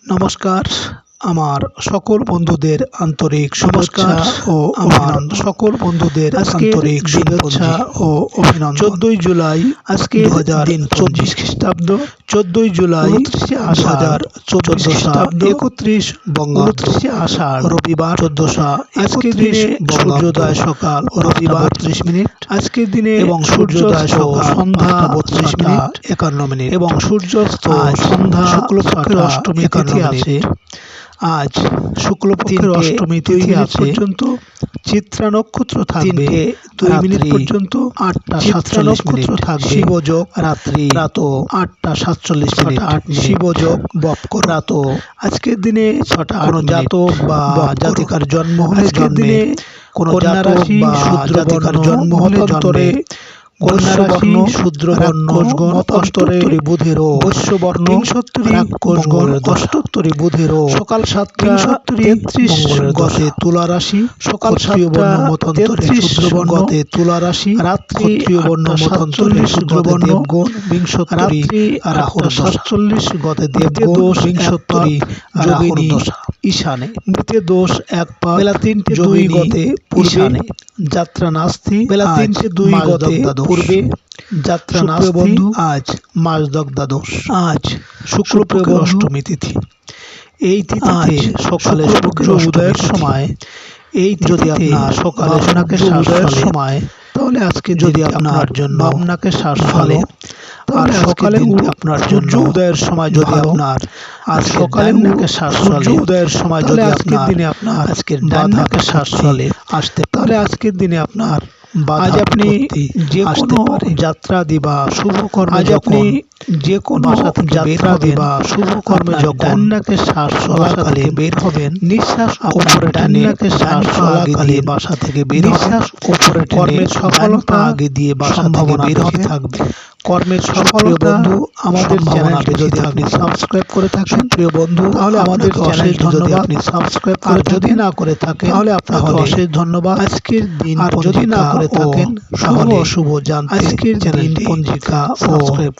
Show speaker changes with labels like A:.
A: নমস্কার, আমার সকল বন্ধুদের আন্তরিক শুভেচ্ছা ও অভিনন্দন। সকল বন্ধুদের আন্তরিক শুভেচ্ছা ও অভিনন্দন। 14 জুলাই আজকে 2024 খ্রিস্টাব্দ, 14 জুলাই 2024 খ্রিস্টাব্দ, 31 বঙ্গাব্দ, 29 আষাঢ় রবিবার, 1431 দিনে সূর্যোদয় সকাল রবিবার 32 মিনিট আজকের দিনে, এবং সূর্যোদয় সকাল সন্ধ্যা 32 মিনিট 51 মিনিট এবং সূর্যাস্ত সন্ধ্যা শুক্লপক্ষের অষ্টমী তিথি আছে। আজ শুক্লপক্ষের অষ্টমী তিথি পর্যন্ত চিত্রা নক্ষত্র থাকবে 2 মিনিট পর্যন্ত, 8টা 47 মিনিট থাকবে শিবযোগ, রাত্রি রাত 8টা 47 মিনিট শিবযোগ, বপকর রাত। আজকের দিনে 6টা কোনো জাতক বা জাতিকার জন্ম হলে জন্মে, কোনো কন্যা রাশি শূদ্র জাতিকার জন্ম হলে জন্মে, কন্যা রাশি শূদ্রবর্ণ মতান্তরে বুধেরও, বৈশ্যবর্ণ রাক্ষসগণ অষ্টোত্তরী বুধেরও, সকাল 7:33 গতে তুলা রাশি, সকাল 7:33 শূদ্রবর্ণতে তুলা রাশি, রাত্রি ক্ষত্রিয় বর্ণ মতান্তরে শূদ্রবর্ণ দেবগণ, বিংশোত্তরী রাহুর 47 গতে দেবদোষ, বিংশোত্তরী যোগিনী ঈশানে, মৃতে দোষ 1 পা, বেলা 3:02 গতে ঈশানে, যাত্রা নাস্তি, বেলা 3:02 গতে পূর্বে, যাত্রা নাস্তি। বন্ধু, আজ মাস দগ্ধাদোষ, আজ শুক্লপক্ষের অষ্টমী তিথি। এই তিথিতে সকালে সূর্য উদয়ের সময়, এই যদি আপনার সকালে আপনাকে উদয়ের সময়, তাহলে আজকে যদি আপনার জন্য আপনাকে শ্বাস ফলে, আর সকালে আপনার জন্য উদয়ের সময় যদি আপনার আজ সকালে নাকে শ্বাস ফলে, উদয়ের সময় যদি আজকের দিনে আপনার আজকের ডানাকে শ্বাস ফলে আসতে, তাহলে আজকের দিনে আপনার আজ আপনি যে কোনো যাত্রা দিবা শুভ কর্মে, আজ আপনি যে কোনো যাত্রা দিবা শুভ কর্মে যখন নাকে শ্বাস চলাকালে বের হবেন, নিঃশ্বাস উপরে ডানাকে শ্বাস চলাকালে বাসা থেকে বের নিঃশ্বাস উপরে কর্মের সফলতা আগে দিয়ে বাসা থেকে বের হতে থাকবে। কর্মের সফলতা বন্ধু, আমাদের চ্যানেলকে যদি আপনি সাবস্ক্রাইব করে থাকেন প্রিয় বন্ধু, তাহলে আমাদের অশেষ ধন্যবাদ। আপনি সাবস্ক্রাইব করে যদি না করে থাকেন তাহলে আপনাকে অশেষ ধন্যবাদ। আজকের দিন যদি না করে থাকেন শুভ অশুভ জানতে আজকের দিন পঞ্জিকা সাবস্ক্রাইব